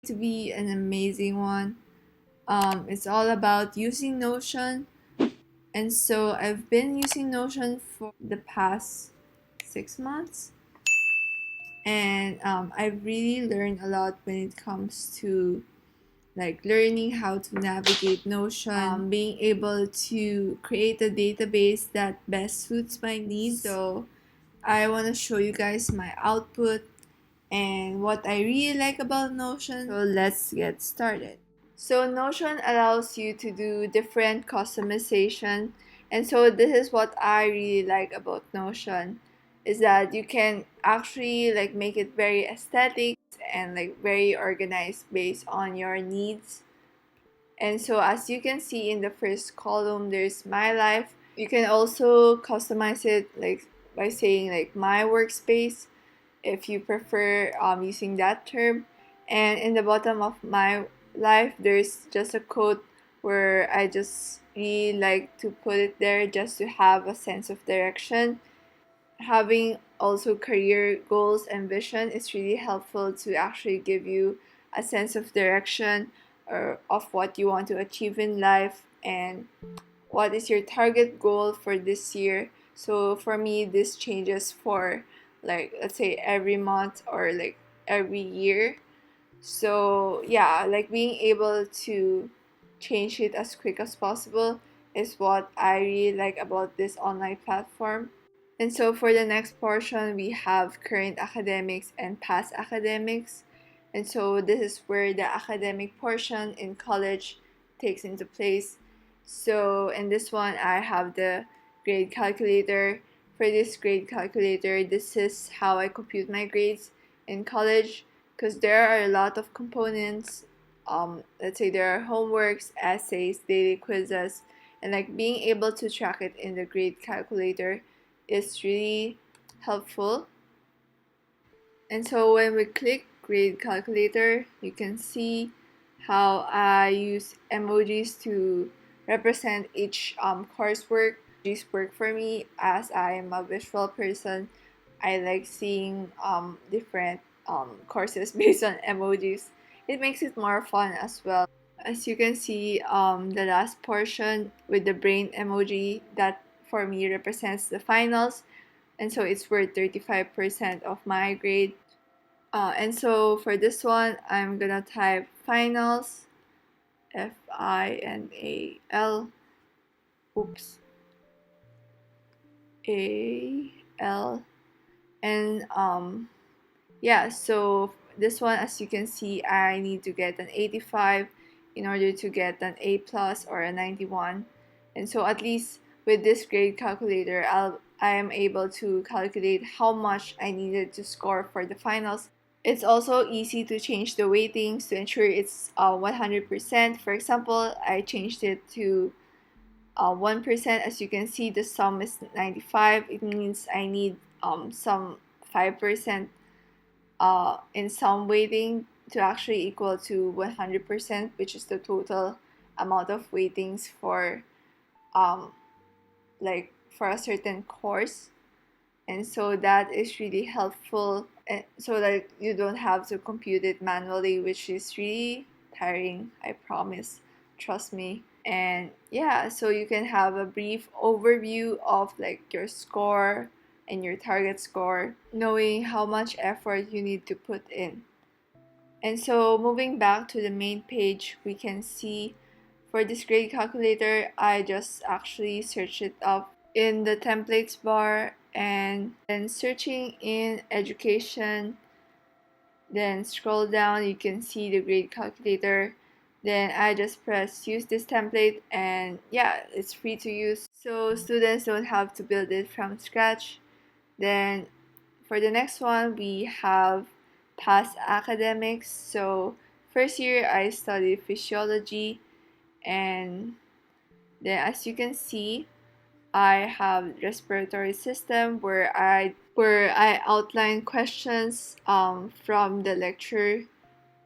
to be an amazing one. It's all about using Notion, and so I've been using Notion for the past 6 months, and I've really learned a lot when it comes to like learning how to navigate Notion, being able to create a database that best suits my needs. So I want to show you guys my output and what I really like about Notion. So let's get started. So Notion allows you to do different customization, and so this is what I really like about Notion is that you can actually like make it very aesthetic and like very organized based on your needs. And so as you can see in the first column, there's my life. You can also customize it like by saying like my workspace if you prefer using that term. And in the bottom of my life, there's just a quote where I just really like to put it there just to have a sense of direction. Having also career goals and vision is really helpful to actually give you a sense of direction or of what you want to achieve in life and what is your target goal for this year. So for me, this changes for like let's say every month or like every year. So yeah, like being able to change it as quick as possible is what I really like about this online platform. And so for the next portion, we have current academics and past academics. And so this is where the academic portion in college takes into place. So in this one, I have the grade calculator. For this grade calculator, this is how I compute my grades in college because there are a lot of components. Let's say there are homeworks, essays, daily quizzes, and like being able to track it in the grade calculator is really helpful. And so when we click grade calculator, you can see how I use emojis to represent each coursework. Emojis work for me as I am a visual person. I like seeing different courses based on emojis. It makes it more fun as well. As you can see, the last portion with the brain emoji, that for me represents the finals, and so it's worth 35% of my grade. And so for this one, I'm gonna type finals, Final, oops, A-L, and yeah, so this one, as you can see, I need to get an 85 in order to get an A plus or a 91. And so at least with this grade calculator, I am able to calculate how much I needed to score for the finals. It's also easy to change the weightings to ensure it's 100%. For example, I changed it to 1%. As you can see, the sum is 95. It means I need some 5% in some weighting to actually equal to 100%, which is the total amount of weightings for um, like for a certain course. And so that is really helpful, and so that you don't have to compute it manually, which is really tiring, I promise, trust me. And yeah, so you can have a brief overview of like your score and your target score, knowing how much effort you need to put in. And so moving back to the main page, we can see for this grade calculator, I just actually searched it up in the templates bar and then searching in education, then scroll down, you can see the grade calculator. Then I just press use this template and yeah, it's free to use. So students don't have to build it from scratch. Then for the next one, we have past academics. So first year I studied physiology, and then as you can see, I have respiratory system where I outline questions from the lecture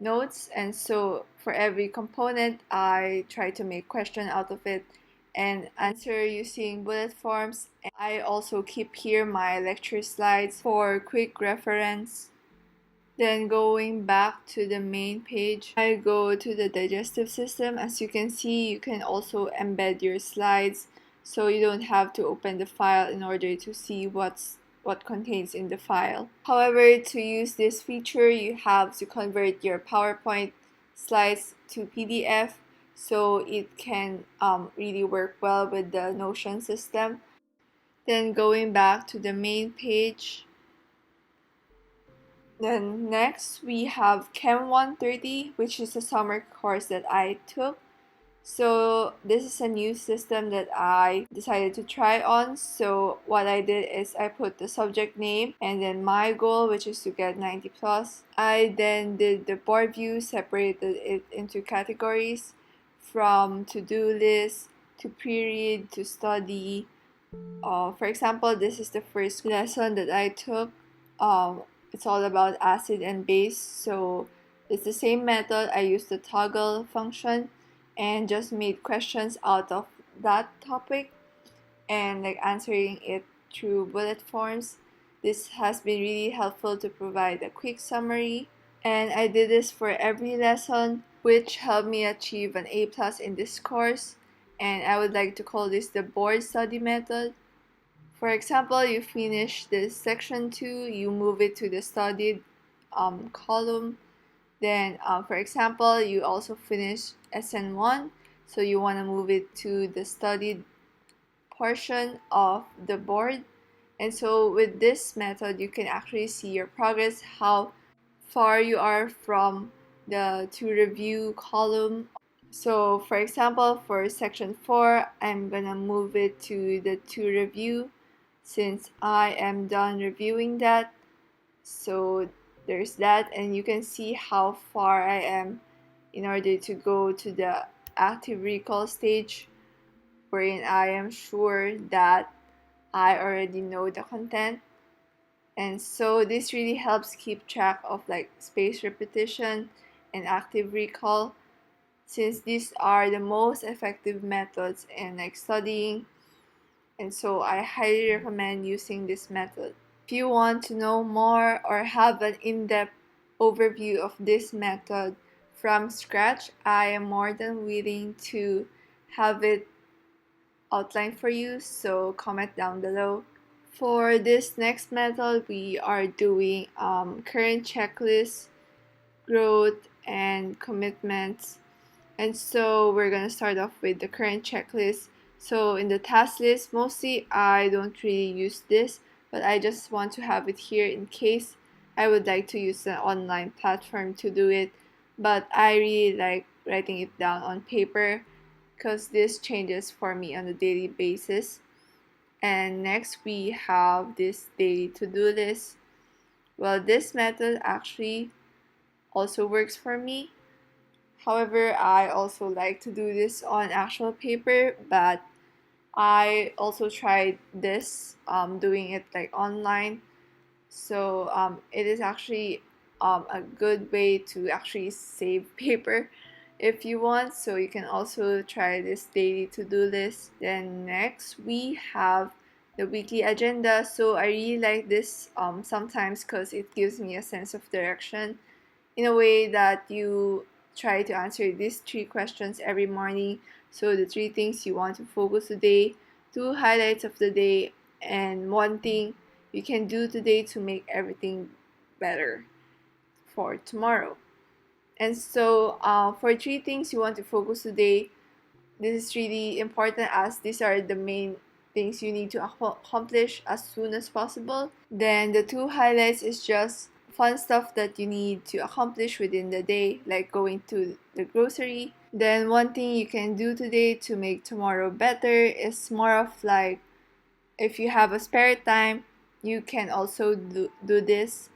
notes, and so for every component I try to make question out of it and answer using bullet forms. I also keep here my lecture slides for quick reference. Then going back to the main page, I go to the digestive system. As you can see, you can also embed your slides, so you don't have to open the file in order to see what contains in the file. However, to use this feature, you have to convert your PowerPoint slides to PDF, so it can really work well with the Notion system. Then going back to the main page, then next we have Chem 130, which is a summer course that I took. So this is a new system that I decided to try on. So what I did is I put the subject name and then my goal, which is to get 90 plus. I then did the board view, separated it into categories from to-do list to pre-read to study. For example, this is the first lesson that I took. It's all about acid and base, so it's the same method. I used the toggle function and just made questions out of that topic and like answering it through bullet forms. This has been really helpful to provide a quick summary, and I did this for every lesson, which helped me achieve an A plus in this course. And I would like to call this the board study method. For example, you finish this section 2, you move it to the studied column. Then, for example, you also finish SN1, so you want to move it to the studied portion of the board. And so with this method, you can actually see your progress, how far you are from the to review column. So for example, for section 4, I'm gonna move it to the to review since I am done reviewing that. So there's that, and you can see how far I am in order to go to the active recall stage, wherein I am sure that I already know the content. And so this really helps keep track of like spaced repetition and active recall, since these are the most effective methods in like studying. And so I highly recommend using this method. If you want to know more or have an in-depth overview of this method from scratch, I am more than willing to have it outlined for you, so comment down below. For this next method, we are doing current checklist, growth, and commitments. And so we're gonna start off with the current checklist. So in the task list, mostly I don't really use this, but I just want to have it here in case I would like to use an online platform to do it. But I really like writing it down on paper because this changes for me on a daily basis. And next we have this daily to-do list. Well, this method actually also works for me. However, I also like to do this on actual paper, but I also tried this doing it like online. So it is actually a good way to actually save paper if you want. So you can also try this daily to-do list. Then next we have the weekly agenda. So I really like this sometimes because it gives me a sense of direction in a way that you try to answer these 3 questions every morning. So the 3 things you want to focus today, 2 highlights of the day, and 1 thing you can do today to make everything better for tomorrow. And so for 3 things you want to focus today, this is really important as these are the main things you need to accomplish as soon as possible. Then the 2 highlights is just fun stuff that you need to accomplish within the day, like going to the grocery. Then 1 thing you can do today to make tomorrow better is more of like if you have a spare time, you can also do this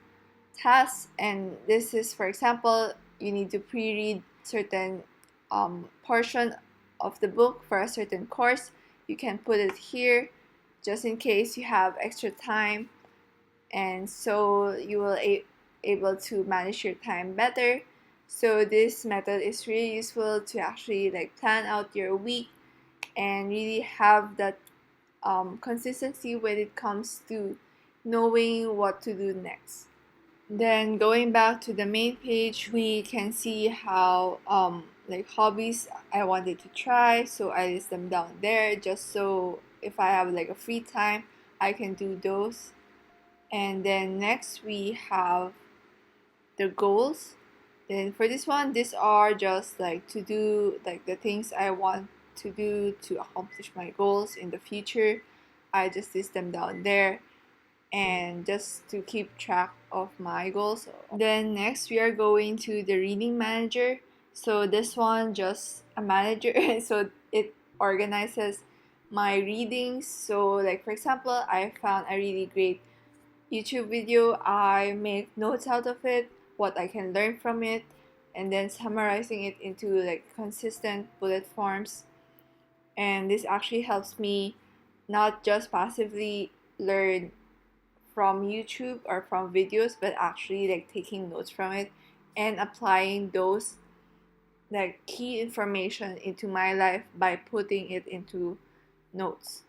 task. And this is, for example, you need to pre-read certain portion of the book for a certain course. You can put it here just in case you have extra time, and so you will able to manage your time better. So this method is really useful to actually like plan out your week and really have that consistency when it comes to knowing what to do next. Then going back to the main page, we can see how like hobbies I wanted to try, so I list them down there just so if I have like a free time, I can do those. And then next we have the goals. Then for this one, these are just like to do like the things I want to do to accomplish my goals in the future. I just list them down there and just to keep track of my goals. Then next we are going to the reading manager. So this one just a manager so it organizes my readings. So like for example, I found a really great YouTube video, I make notes out of it, what I can learn from it, and then summarizing it into like consistent bullet forms. And this actually helps me not just passively learn from YouTube or from videos, but actually like taking notes from it and applying those like key information into my life by putting it into notes.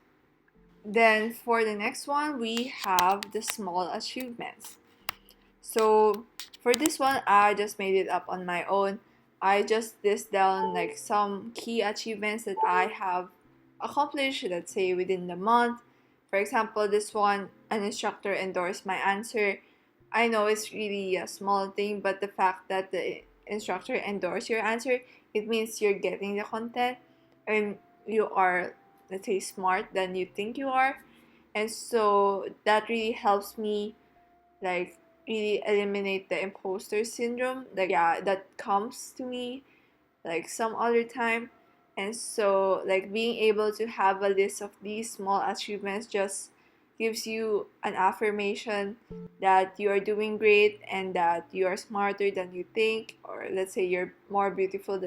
Then for the next one, we have the small achievements. So for this one, I just made it up on my own. I just list down like some key achievements that I have accomplished, let's say within the month. For example, this one, an instructor endorsed my answer. I know it's really a small thing, but the fact that the instructor endorsed your answer, it means you're getting the content and you are, let's say, smart than you think you are. And so that really helps me like really eliminate the imposter syndrome like yeah that comes to me like some other time. And so like being able to have a list of these small achievements just gives you an affirmation that you are doing great and that you are smarter than you think, or let's say you're more beautiful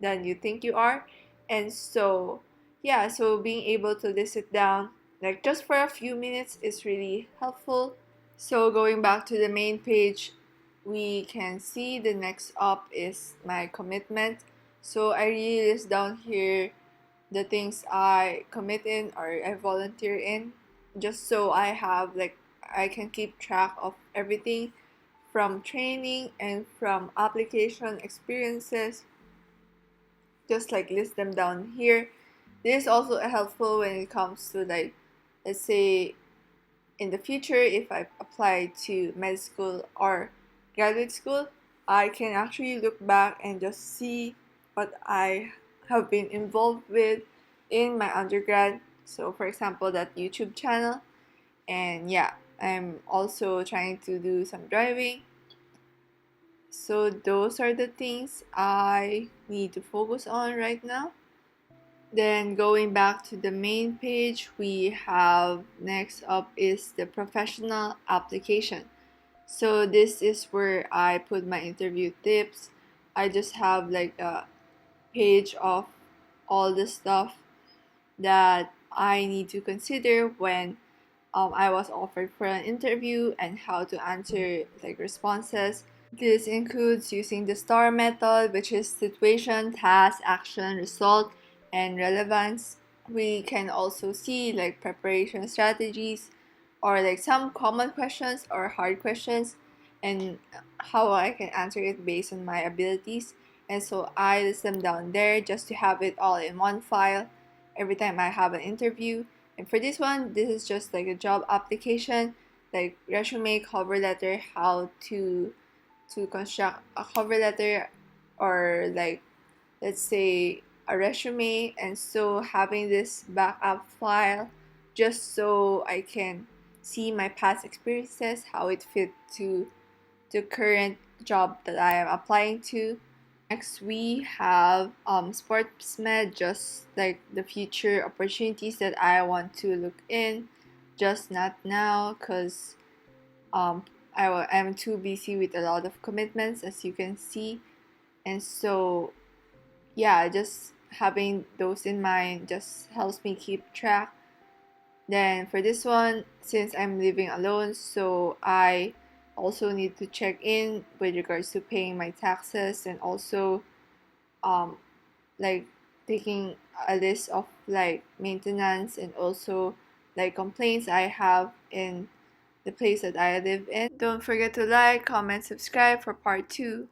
than you think you are. And so yeah, so being able to list it down like just for a few minutes is really helpful. So going back to the main page, we can see the next up is my commitment. So I really list down here the things I commit in or I volunteer in, just so I have like I can keep track of everything from training and from application experiences. Just like list them down here. This is also helpful when it comes to like, let's say in the future, if I apply to med school or graduate school, I can actually look back and just see what I have been involved with in my undergrad. So, for example, that YouTube channel. And yeah, I'm also trying to do some driving. So, those are the things I need to focus on right now. Then going back to the main page, we have next up is the professional application. So this is where I put my interview tips. I just have like a page of all the stuff that I need to consider when I was offered for an interview and how to answer like responses. This includes using the STAR method, which is situation, task, action, result, and relevance. We can also see like preparation strategies or like some common questions or hard questions and how I can answer it based on my abilities. And so I list them down there just to have it all in one file every time I have an interview. And for this one, this is just like a job application, like resume, cover letter, how to construct a cover letter or like let's say a resume. And so having this backup file just so I can see my past experiences, how it fit to the current job that I am applying to. Next we have sports med, just like the future opportunities that I want to look in, just not now because um, I'm too busy with a lot of commitments, as you can see. And so, yeah, just having those in mind just helps me keep track. Then, for this one, since I'm living alone, so I also need to check in with regards to paying my taxes and also um, like taking a list of like maintenance and also like complaints I have in the place that I live in. Don't forget to like, comment, subscribe for part 2.